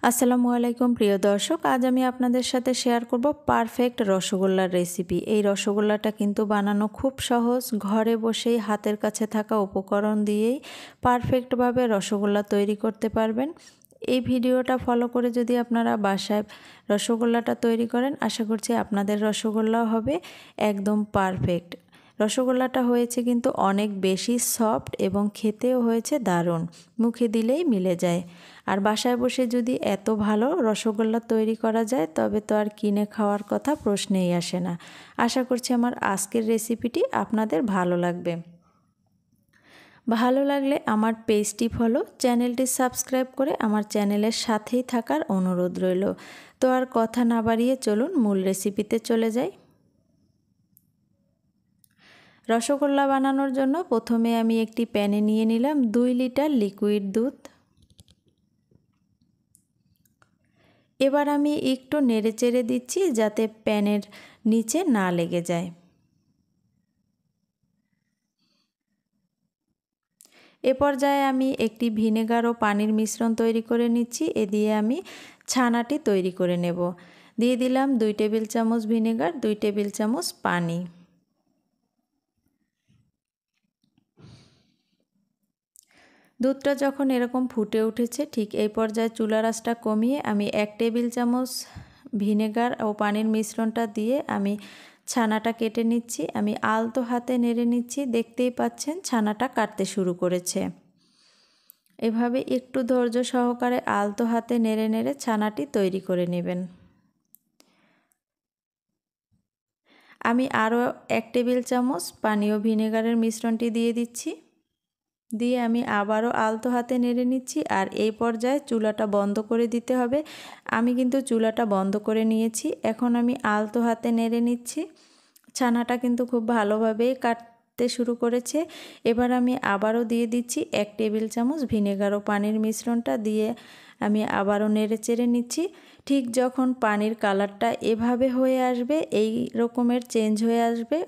আসসালামু আলাইকুম প্রিয় দর্শক, আজ আমি আপনাদের সাথে শেয়ার করব পারফেক্ট রসগোল্লার রেসিপি। এই রসগোল্লাটা কিন্তু বানানো খুব সহজ, ঘরে বসেই হাতের কাছে থাকা উপকরণ দিয়েই পারফেক্টভাবে রসগোল্লা তৈরি করতে পারবেন। এই ভিডিওটা ফলো করে যদি আপনারা বাসায় রসগোল্লাটা তৈরি করেন, আশা করছি আপনাদের রসগোল্লা হবে একদম পারফেক্ট। রসগোল্লাটা হয়েছে কিন্তু অনেক বেশি সফট এবং খেতেও হয়েছে দারুণ, মুখে দিলেই মিলে যায়। আর বাসায় বসে যদি এত ভালো রসগোল্লা তৈরি করা যায় তবে তো আর কিনে খাওয়ার কথা প্রশ্নেই আসে না। আশা করছি আমার আজকের রেসিপিটি আপনাদের ভালো লাগবে। ভালো লাগলে আমার পেজটি ফলো, চ্যানেলটি সাবস্ক্রাইব করে আমার চ্যানেলের সাথেই থাকার অনুরোধ রইল। তো আর কথা না বাড়িয়ে চলুন মূল রেসিপিতে চলে যাই। রসগোল্লা বানানোর জন্য প্রথমে আমি একটি প্যানে নিয়ে নিলাম 2 লিটার লিকুইড দুধ। এবার আমি একটু নেড়েচেড়ে দিচ্ছি যাতে প্যানের নিচে না লেগে যায়। এ পর্যায়ে আমি একটি ভিনেগার ও পানির মিশ্রণ তৈরি করে নিচ্ছি। এ দিয়ে আমি ছানাটি তৈরি করে নেব। দিয়ে দিলাম 2 টেবিল চামচ ভিনেগার, 2 টেবিল চামচ পানি। দুধটা যখন এরকম ফুটে উঠেছে, ঠিক এই পর্যায়ে চুলার আঁচটা কমিয়ে আমি 1 টেবিল চামচ ভিনেগার ও পানির মিশ্রণটা দিয়ে আমি ছানাটা কেটে নিচ্ছি। আমি আলতো হাতে নেড়ে নিচ্ছি, দেখতেই পাচ্ছেন ছানাটা কাটতে শুরু করেছে। এভাবে একটু ধৈর্য সহকারে আলতো হাতে নেড়ে নেড়ে ছানাটি তৈরি করে নেবেন। আমি আরও 1 টেবিল চামচ পানি ও ভিনেগারের মিশ্রণটি দিয়ে দিচ্ছি। দিয়ে আমি আবারও আলতো হাতে নেড়ে নিচ্ছি। আর এই পর্যায়ে চুলাটা বন্ধ করে দিতে হবে। আমি কিন্তু চুলাটা বন্ধ করে নিয়েছি। এখন আমি আলতো হাতে নেড়ে নিচ্ছি। ছানাটা কিন্তু খুব ভালোভাবেই কাটতে শুরু করেছে। এবার আমি আবারও দিয়ে দিচ্ছি 1 টেবিল চামচ ভিনেগার ও পানির মিশ্রণটা দিয়ে আমি আবারও নেড়ে চেড়ে নিচ্ছি। ঠিক যখন পানির কালারটা এভাবে হয়ে আসবে, এই রকমের চেঞ্জ হয়ে আসবে,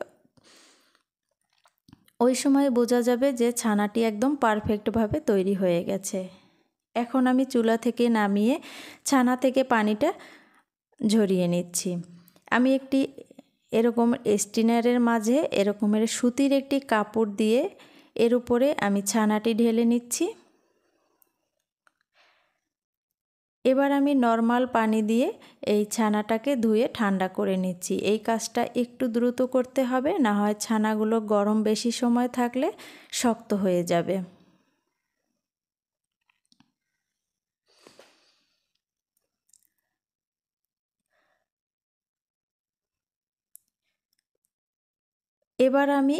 ওই সময় বোঝা যাবে যে ছানাটি একদম পারফেক্টভাবে তৈরি হয়ে গেছে। এখন আমি চুলা থেকে নামিয়ে ছানা থেকে পানিটা ঝরিয়ে নিচ্ছি। আমি একটি এরকম স্টিনারের মাঝে এরকমের সুতির একটি কাপড় দিয়ে এর উপরে আমি ছানাটি ঢেলে নিচ্ছি। এবার আমি নর্মাল পানি দিয়ে এই ছানাটাকে ধুয়ে ঠান্ডা করে নিচ্ছি। এই কাজটা একটু দ্রুত করতে হবে, না হয় ছানাগুলো গরম বেশি সময় থাকলে শক্ত হয়ে যাবে। এবার আমি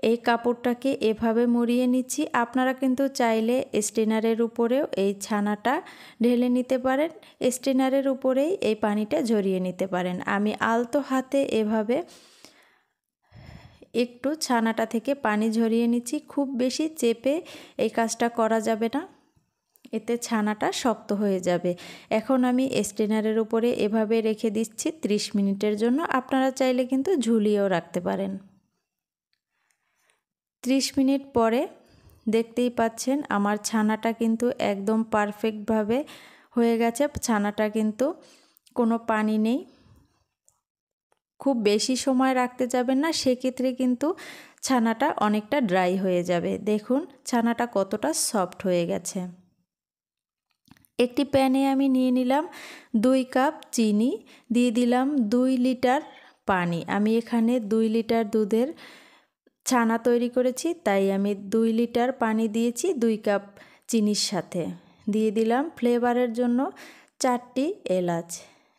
এই কাপড়টাকে এভাবে মুড়িয়ে নিচ্ছি। আপনারা কিন্তু চাইলে স্ট্রেনারের উপরেও এই ছানাটা ঢেলে নিতে পারেন, স্ট্রেনারের উপরেই এই পানিটা ঝরিয়ে নিতে পারেন। আমি আলতো হাতে এভাবে একটু ছানাটা থেকে পানি ঝরিয়ে নিচ্ছি। খুব বেশি চেপে এই কাজটা করা যাবে না, এতে ছানাটা শক্ত হয়ে যাবে। এখন আমি স্ট্রেনারের উপরে এভাবে রেখে দিচ্ছি 30 মিনিটের জন্য। আপনারা চাইলে কিন্তু ঝুলিয়েও রাখতে পারেন। 30 মিনিট পরে দেখতেই পাচ্ছেন আমার ছানাটা কিন্তু একদম পারফেক্টভাবে হয়ে গেছে। ছানাটা কিন্তু কোনো পানি নেই। খুব বেশি সময় রাখতে যাবেন না, সেক্ষেত্রে কিন্তু ছানাটা অনেকটা ড্রাই হয়ে যাবে। দেখুন ছানাটা কতটা সফট হয়ে গেছে। একটি প্যানে আমি নিয়ে নিলাম 2 কাপ চিনি, দিয়ে দিলাম 2 লিটার পানি। আমি এখানে 2 লিটার দুধের ছানা তৈরি করেছি, তাই আমি 2 লিটার পানি দিয়েছি 2 কাপ চিনির সাথে। দিয়ে দিলাম ফ্লেভারের জন্য 4টি এলাচ।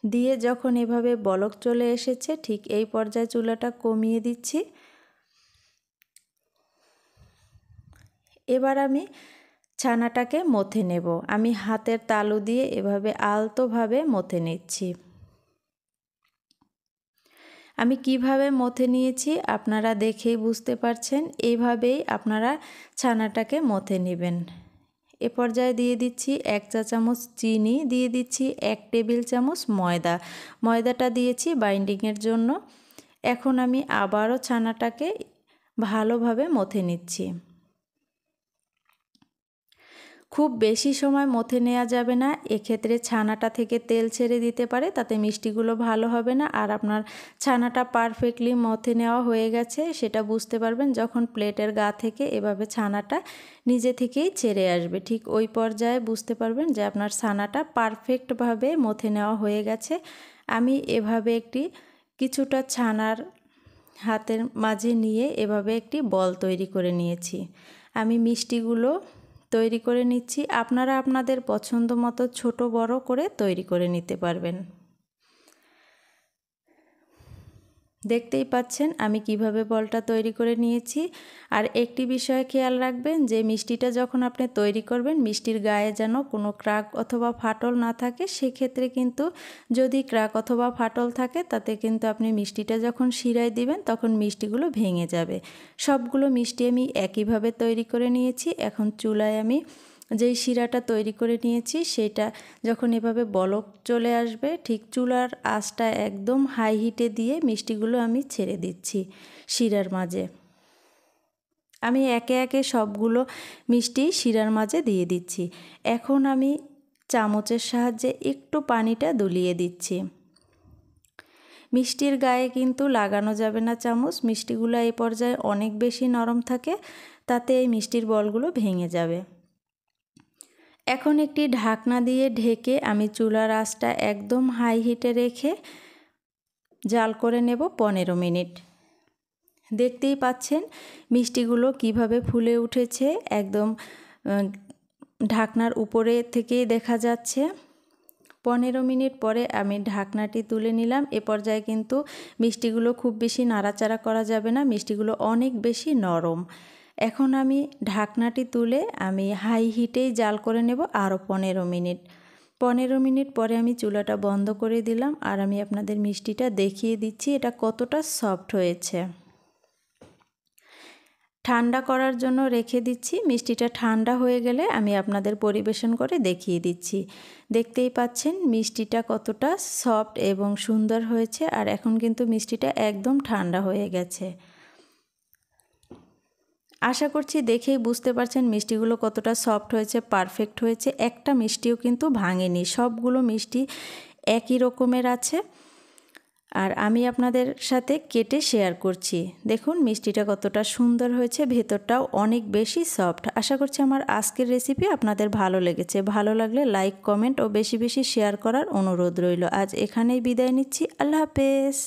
দিয়ে যখন এভাবে বলক চলে এসেছে, ঠিক এই পর্যায়ে চুলাটা কমিয়ে দিচ্ছি। এবার আমি ছানাটাকে মথে নেব। আমি হাতের তালু দিয়ে এভাবে আলতোভাবে মথে নিচ্ছি। আমি কিভাবে মথে নিয়েছি আপনারা দেখেই বুঝতে পারছেন। এইভাবেই আপনারা ছানাটাকে মথে নেবেন। এ পর্যায়ে দিয়ে দিচ্ছি 1 চা চামচ চিনি, দিয়ে দিচ্ছি 1 টেবিল চামচ ময়দা। ময়দাটা দিয়েছি বাইন্ডিংয়ের জন্য। এখন আমি আবারও ছানাটাকে ভালোভাবে মথে নিচ্ছি। খুব বেশি সময় মথে নেওয়া যাবে না, এক্ষেত্রে ছানাটা থেকে তেল ছেড়ে দিতে পারে, তাতে মিষ্টিগুলো ভালো হবে না। আর আপনার ছানাটা পারফেক্টলি মথে নেওয়া হয়ে গেছে সেটা বুঝতে পারবেন যখন প্লেটের গা থেকে এভাবে ছানাটা নিজে থেকেই ছেড়ে আসবে। ঠিক ওই পর্যায়ে বুঝতে পারবেন যে আপনার ছানাটা পারফেক্টভাবে মথে নেওয়া হয়ে গেছে। আমি এভাবে কিছুটা ছানার হাতের মাঝে নিয়ে এভাবে একটি বল তৈরি করে নিয়েছি। আমি মিষ্টিগুলো তৈরি করে নিচ্ছি। আপনারা আপনাদের পছন্দ মতো ছোট বড় করে তৈরি করে নিতে পারবেন। দেখতেই পাচ্ছেন আমি কিভাবে বলটা তৈরি করে নিয়েছি। আর একটি বিষয় খেয়াল রাখবেন যে মিষ্টিটা যখন আপনি তৈরি করবেন মিষ্টির গায়ে যেন কোনো ক্রাক অথবা ফাটল না থাকে। সেক্ষেত্রে কিন্তু যদি ক্রাক অথবা ফাটল থাকে তাতে কিন্তু আপনি মিষ্টিটা যখন শিরায় দিবেন তখন মিষ্টিগুলো ভেঙে যাবে। সবগুলো মিষ্টি আমি একইভাবে তৈরি করে নিয়েছি। এখন চুলায় আমি যেই শিরাটা তৈরি করে নিয়েছি সেটা যখন এভাবে বলক চলে আসবে ঠিক চুলার আঁচটা একদম হাই হিটে দিয়ে মিষ্টিগুলো আমি ছেড়ে দিচ্ছি শিরার মাঝে। আমি একে একে সবগুলো মিষ্টি শিরার মাঝে দিয়ে দিচ্ছি। এখন আমি চামচের সাহায্যে একটু পানিটা দুলিয়ে দিচ্ছি। মিষ্টির গায়ে কিন্তু লাগানো যাবে না চামচ, মিষ্টিগুলো এই পর্যায়ে অনেক বেশি নরম থাকে, তাতে এই মিষ্টির বলগুলো ভেঙে যাবে। এখন একটি ঢাকনা দিয়ে ঢেকে আমি চুলার আঁচটা একদম হাই হিটে রেখে জাল করে নেব 15 মিনিট। দেখতেই পাচ্ছেন মিষ্টিগুলো কিভাবে ফুলে উঠেছে, একদম ঢাকনার উপরে থেকেই দেখা যাচ্ছে। 15 মিনিট পরে আমি ঢাকনাটি তুলে নিলাম। এ পর্যায়ে কিন্তু মিষ্টিগুলো খুব বেশি নাড়াচাড়া করা যাবে না, মিষ্টিগুলো অনেক বেশি নরম। এখন আমি ঢাকনাটি তুলে আমি হাই হিটেই জাল করে নেব আরও 15 মিনিট। 15 মিনিট পরে আমি চুলাটা বন্ধ করে দিলাম আর আমি আপনাদের মিষ্টিটা দেখিয়ে দিচ্ছি এটা কতটা সফট হয়েছে। ঠান্ডা করার জন্য রেখে দিচ্ছি, মিষ্টিটা ঠান্ডা হয়ে গেলে আমি আপনাদের পরিবেশন করে দেখিয়ে দিচ্ছি। দেখতেই পাচ্ছেন মিষ্টিটা কতটা সফট এবং সুন্দর হয়েছে। আর এখন কিন্তু মিষ্টিটা একদম ঠান্ডা হয়ে গেছে। আশা করছি দেখেই বুঝতে পারছেন মিষ্টিগুলো কতটা সফট হয়েছে, পারফেক্ট হয়েছে। একটা মিষ্টিও কিন্তু ভাঙেনি, সবগুলো মিষ্টি একই রকমের আছে। আর আমি আপনাদের সাথে কেটে শেয়ার করছি। দেখুন মিষ্টিটা কতটা সুন্দর হয়েছে, ভেতরটাও অনেক বেশি সফট। আশা করছি আমার আজকের রেসিপি আপনাদের ভালো লেগেছে। ভালো লাগলে লাইক, কমেন্ট ও বেশি বেশি শেয়ার করার অনুরোধ রইল। আজ এখানেই বিদায় নিচ্ছি। আল্লাহ হাফেজ।